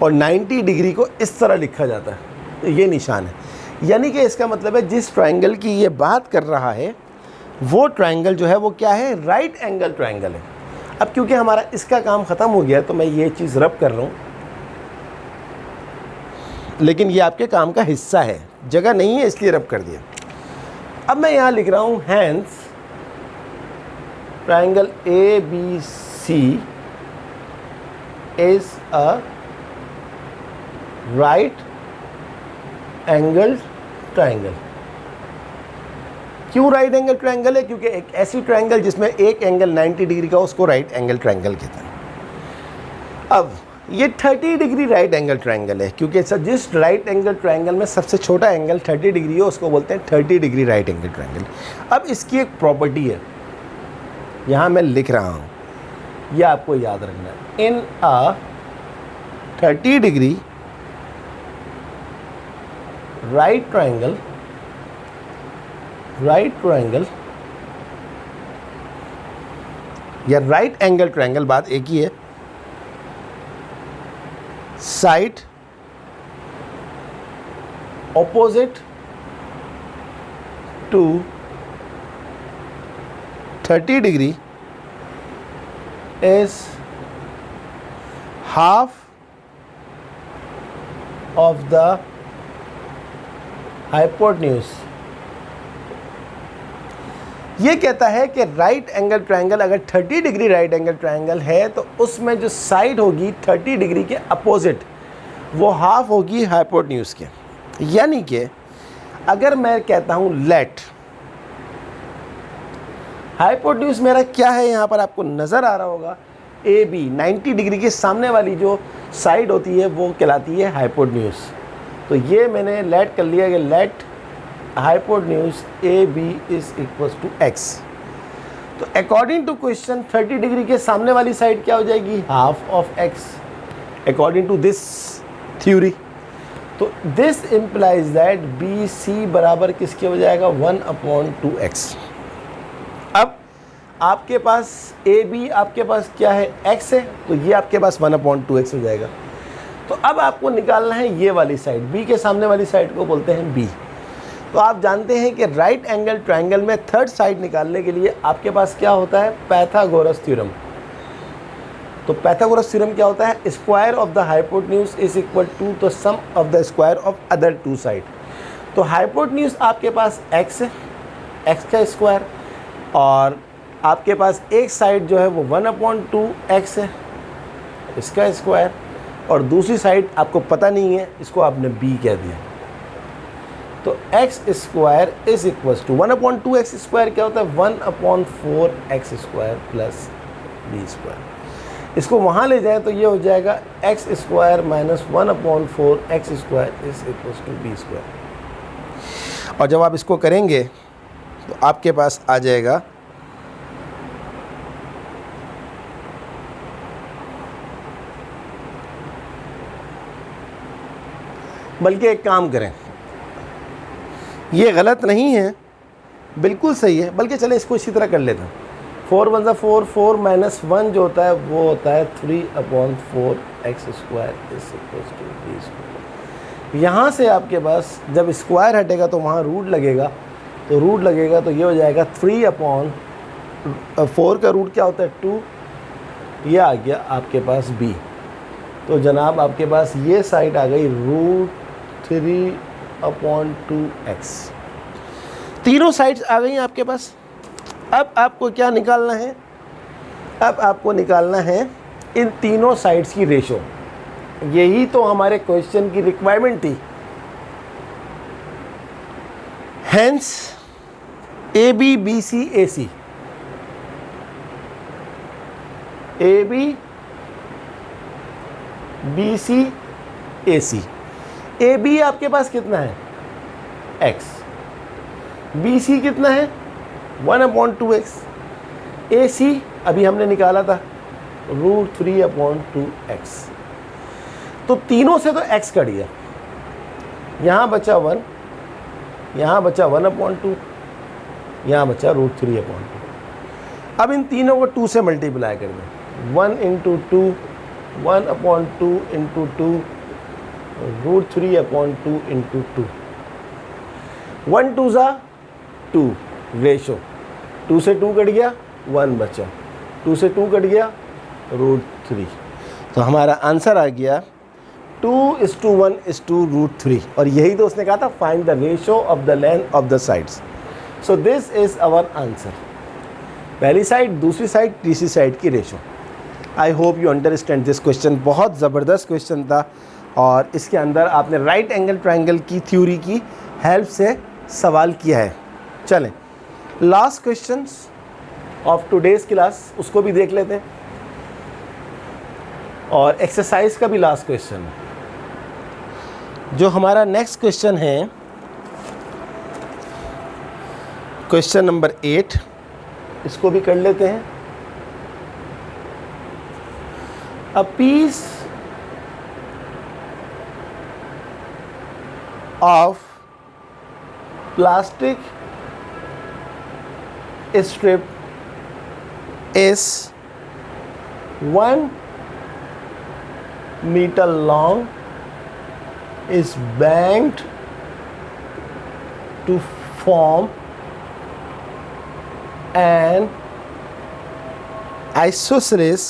और 90 डिग्री को इस तरह लिखा जाता है, तो ये निशान है। यानी कि इसका मतलब है जिस ट्रायंगल की ये बात कर रहा है वो ट्रायंगल जो है वो क्या है, राइट एंगल ट्रायंगल है। अब क्योंकि हमारा इसका काम ख़त्म हो गया तो मैं ये चीज़ रब कर रहा हूँ, लेकिन ये आपके काम का हिस्सा है, जगह नहीं है इसलिए रब कर दिया। अब मैं यहाँ लिख रहा हूँ hence triangle ABC is a right angled triangle। क्यों राइट एंगल ट्रायंगल है? क्योंकि एक ऐसी ट्रायंगल जिसमें एक एंगल 90 डिग्री का उसको राइट एंगल ट्रायंगल कहते हैं। अब ये 30 डिग्री राइट एंगल ट्रायंगल है क्योंकि जिस राइट एंगल ट्रायंगल में सबसे छोटा एंगल 30 डिग्री है उसको बोलते हैं 30 डिग्री राइट एंगल ट्रायंगल। अब इसकी एक प्रॉपर्टी है, यहाँ मैं लिख रहा हूँ, ये आपको याद रखना है। In a 30 degree right triangle या राइट एंगल ट्रायंगल, बात एक ही है। Side opposite to 30 degree is half of the hypotenuse। ये कहता है कि राइट एंगल ट्रायंगल अगर 30 डिग्री राइट एंगल ट्रायंगल है तो उसमें जो साइड होगी 30 डिग्री के अपोजिट वो हाफ होगी हाइपोटेन्यूज के। यानी कि अगर मैं कहता हूँ लेट हाइपोटेन्यूज मेरा क्या है, यहाँ पर आपको नज़र आ रहा होगा AB 90 डिग्री के सामने वाली जो साइड होती है वो कहलाती है हाइपोटेन्यूज। तो ये मैंने लेट कर लिया कि let hypotenuse AB is equals to x। तो अकॉर्डिंग टू क्वेश्चन 30 डिग्री के सामने वाली साइड क्या हो जाएगी, half of x according to this theory. तो दिस इम्प्लाइज दैट BC बराबर किसके हो जाएगा 1/2x। अब आपके पास AB आपके पास क्या है x है, तो ये आपके पास 1/2x हो जाएगा। तो अब आपको निकालना है ये वाली साइड, B के सामने वाली साइड को बोलते हैं B। तो आप जानते हैं कि राइट एंगल ट्रायंगल में थर्ड साइड निकालने के लिए आपके पास क्या होता है, पाइथागोरस थ्योरम। तो पाइथागोरस थ्योरम क्या होता है, square of the hypotenuse is equal to the sum of the square of other two side. तो हाइपोटेन्यूज आपके पास x है, x का स्क्वायर, और आपके पास एक साइड जो है वो 1/2x है, इसका स्क्वायर, और दूसरी साइड आपको पता नहीं है, इसको आपने b कह दिया। तो x square is equals to 1/2x square क्या होता है 1/4x square plus b square. इसको वहाँ ले जाए तो ये हो जाएगा x square minus 1/4x square is equals to b square. और जब आप इसको करेंगे तो आपके पास आ जाएगा बल्कि एक काम करें, ये गलत नहीं है बिल्कुल सही है, बल्कि चले इसको इसी तरह कर लेते हैं। 4 1 4, 4 माइनस 1 जो होता है वो होता है 3/4x² is equals to b²। यहाँ से आपके पास जब स्क्वायर हटेगा तो वहाँ रूट लगेगा, तो रूट लगेगा तो ये हो जाएगा 3/4 का रूट क्या होता है 2, ये आ गया आपके पास b। तो जनाब आपके पास ये साइड आ गई √3/2x। तीनों साइड्स आ गई आपके पास। अब आपको क्या निकालना है, अब आपको निकालना है इन तीनों साइड्स की रेशो। यही तो हमारे क्वेश्चन की रिक्वायरमेंट थी। Hence AB BC AC, AB BC AC। AB आपके पास कितना है x, BC कितना है 1/2x, AC अभी हमने निकाला था √3/2x। तो तीनों से तो x कट गया, यहाँ बचा 1, यहाँ बचा 1/2, यहाँ बचा √3/2। अब इन तीनों को 2 से मल्टीप्लाई कर दें, 1 × 2, 1/2 × 2, √3/2 × 2। 1 2 ज़ा 2 रेशो, 2 से 2 कट गया, 1 बचा, 2 से 2 कट गया √3। तो हमारा आंसर आ गया 2:1:√3। और यही तो उसने कहा था find the ratio of the length of the sides. So this is our answer. पहली साइड, दूसरी साइड, तीसरी साइड की ratio. I hope you understand this question. बहुत ज़बरदस्त क्वेश्चन था और इसके अंदर आपने राइट एंगल ट्रायंगल की थ्योरी की हेल्प से सवाल किया है। चलें last question of today's class उसको भी देख लेते हैं और एक्सरसाइज का भी लास्ट क्वेश्चन है। जो हमारा नेक्स्ट क्वेश्चन है क्वेश्चन नंबर 8, इसको भी कर लेते हैं। A piece of plastic strip is 1 meter long, is banked to form an isosceles,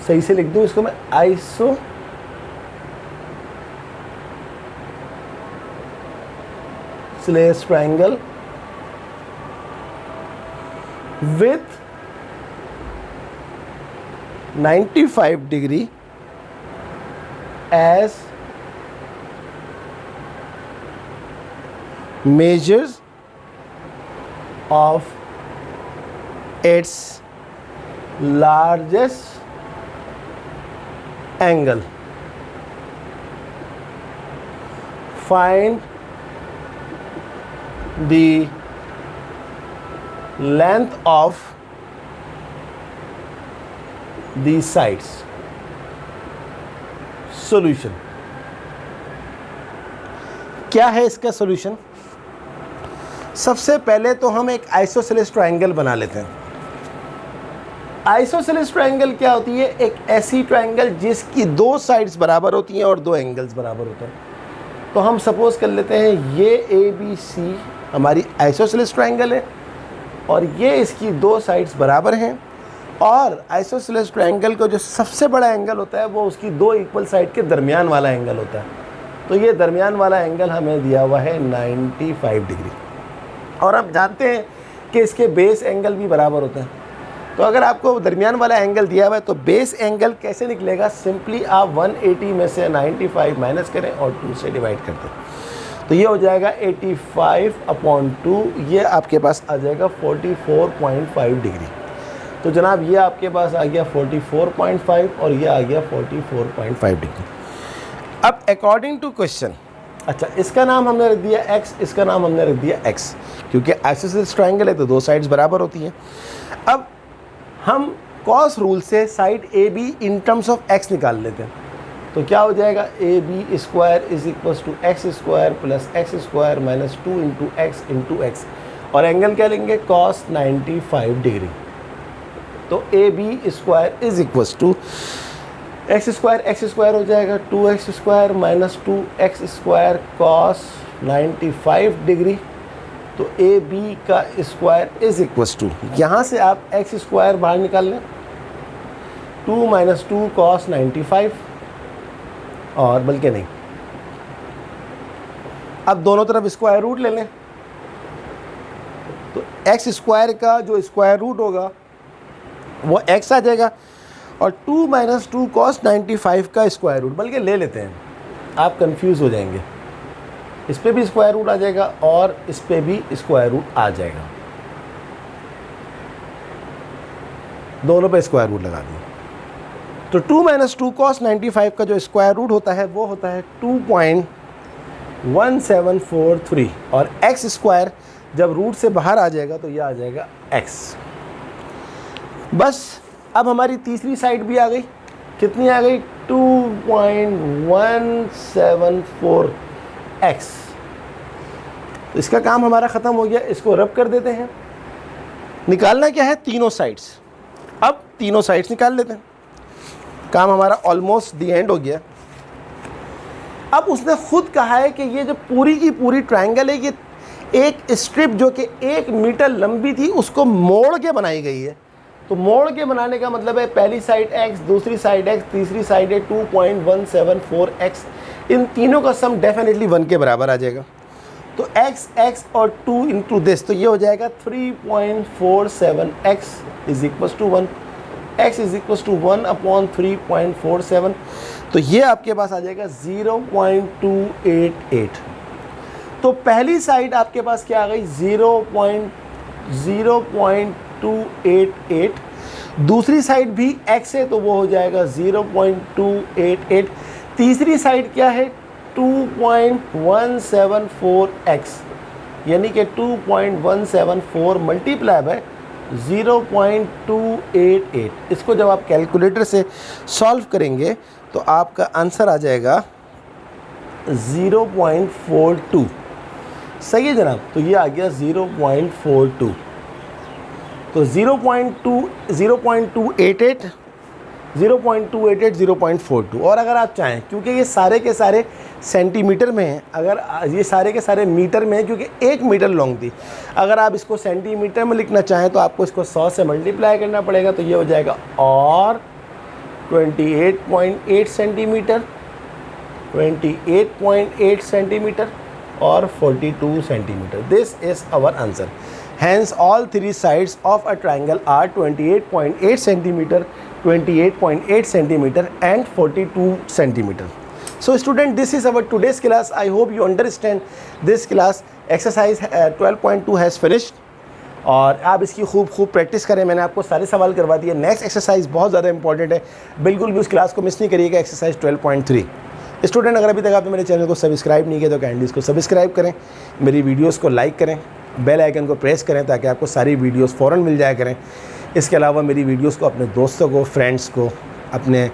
सही से लिख दूं इसको मैं, isosceles triangle with 95° as measures of its largest angle. Find the length of these sides. Solution क्या है इसका सॉल्यूशन? सबसे पहले तो हम एक आइसोसेलेस ट्रायंगल बना लेते हैं। आइसोसेलेस ट्रायंगल क्या होती है? एक ऐसी ट्रायंगल जिसकी 2 साइड्स बराबर होती हैं और 2 एंगल्स बराबर होते हैं। तो हम सपोज कर लेते हैं ये ABC हमारी आइसोसेलेस ट्रायंगल है और ये इसकी 2 साइड्स बराबर हैं और आइसोसेलेस ट्रायंगल का जो सबसे बड़ा एंगल होता है वो उसकी 2 इक्वल साइड के दरमियान वाला एंगल होता है। तो ये दरमियान वाला एंगल हमें दिया हुआ है 95°। और आप जानते हैं कि इसके बेस एंगल भी बराबर होता है। तो अगर आपको दरमियान वाला एंगल दिया हुआ है तो बेस एंगल कैसे निकलेगा? सिंपली आप 180 में से 95 माइनस करें और 2 से डिवाइड कर दें। तो ये हो जाएगा 85/2, ये आपके पास आ जाएगा 44.5°। तो जनाब ये आपके पास आ गया 44.5 और ये आ गया 44.5°। अब अकॉर्डिंग टू क्वेश्चन, अच्छा इसका नाम हमने रख दिया x, इसका नाम हमने रख दिया x, क्योंकि आइसोसेलेस ट्रायंगल है तो 2 साइड्स बराबर होती हैं। अब हम कॉस रूल से side AB in terms of x निकाल लेते हैं। तो क्या हो जाएगा? AB² is equals to x² plus x² minus 2 × x × x। और एंगल क्या लेंगे, cos 95 डिग्री। तो A B square is equal to x square हो जाएगा 2x square minus 2x square cos 95 degree. तो ए बी का स्क्वायर इज इक्वल टू, यहाँ से आप x स्क्वायर बाहर निकाल लें, 2 माइनस 2 cos 95, और बल्कि नहीं, अब दोनों तरफ स्क्वायर रूट ले लें। तो एक्स स्क्वायर का जो स्क्वायर रूट होगा वो x आ जाएगा, और 2 माइनस 2 cos 95 का स्क्वायर रूट, बल्कि ले लेते हैं, आप कंफ्यूज हो जाएंगे, इस पे भी स्क्वायर रूट आ जाएगा और इस पे भी स्क्वायर रूट आ जाएगा, दोनों पे स्क्वायर रूट लगा दिए। तो 2 माइनस 2 cos 95 का जो स्क्वायर रूट होता है वो होता है 2.1743, और एक्स स्क्वायर जब रूट से बाहर आ जाएगा तो ये आ जाएगा x। बस अब हमारी तीसरी साइड भी आ गई, कितनी आ गई, 2.174x। तो इसका काम हमारा ख़त्म हो गया, इसको रब कर देते हैं। निकालना क्या है, तीनों साइड्स। अब तीनों साइड्स निकाल लेते हैं, काम हमारा ऑलमोस्ट दी एंड हो गया। अब उसने खुद कहा है कि ये जो पूरी की पूरी ट्रायंगल है, ये एक स्ट्रिप जो कि 1 मीटर लंबी थी उसको मोड़ के बनाई गई है। तो मोड़ के बनाने का मतलब है पहली साइड x, दूसरी साइड x, तीसरी साइड है 2.174x। इन तीनों का सम डेफिनेटली 1 के बराबर आ जाएगा। तो x और 2 इंटू दिस, तो ये हो जाएगा 3.47x is equal to 1, x is equal to 1/3.47। तो ये आपके पास आ जाएगा 0.288। तो पहली साइड आपके पास क्या आ गई, 0.288। दूसरी साइड भी x है तो वो हो जाएगा 0.288। तीसरी साइड क्या है, 2.174x, यानी कि 2.174 मल्टीप्लाई बाय 0.288। इसको जब आप कैलकुलेटर से सॉल्व करेंगे तो आपका आंसर आ जाएगा 0.42। सही है जनाब, तो ये आ गया 0.42। तो 0.288 0.42। और अगर आप चाहें, क्योंकि ये सारे के सारे सेंटीमीटर में हैं, अगर ये सारे के सारे मीटर में हैं क्योंकि 1 मीटर लॉन्ग थी, अगर आप इसको सेंटीमीटर में लिखना चाहें तो आपको इसको 100 से मल्टीप्लाई करना पड़ेगा। तो ये हो जाएगा और 28.8 सेंटीमीटर, 28.8 सेंटीमीटर और 42 centimetre. This is our answer. Hence all three sides of a triangle are 28.8 centimeter, 28.8 centimeter and 42 centimeter. So student, this is our today's class. I hope you understand this class. Exercise 12.2 has finished. और आप इसकी खूब practice करें। मैंने आपको सारे सवाल करवा दिए। नेक्स्ट एक्सरसाइज बहुत ज़्यादा इंपॉर्टेंट है, बिल्कुल भी उस क्लास को मिस नहीं करिएगा। एक्सरसाइज 12.3। स्टूडेंट, अगर अभी तक आपने मेरे चैनल को सब्सक्राइब नहीं किया तो काइंडली इसको सब्सक्राइब करें, मेरी वीडियोस को लाइक करें, बेल आइकन को प्रेस करें ताकि आपको सारी वीडियोस फ़ौरन मिल जाया करें। इसके अलावा मेरी वीडियोस को अपने दोस्तों को, फ्रेंड्स को, अपने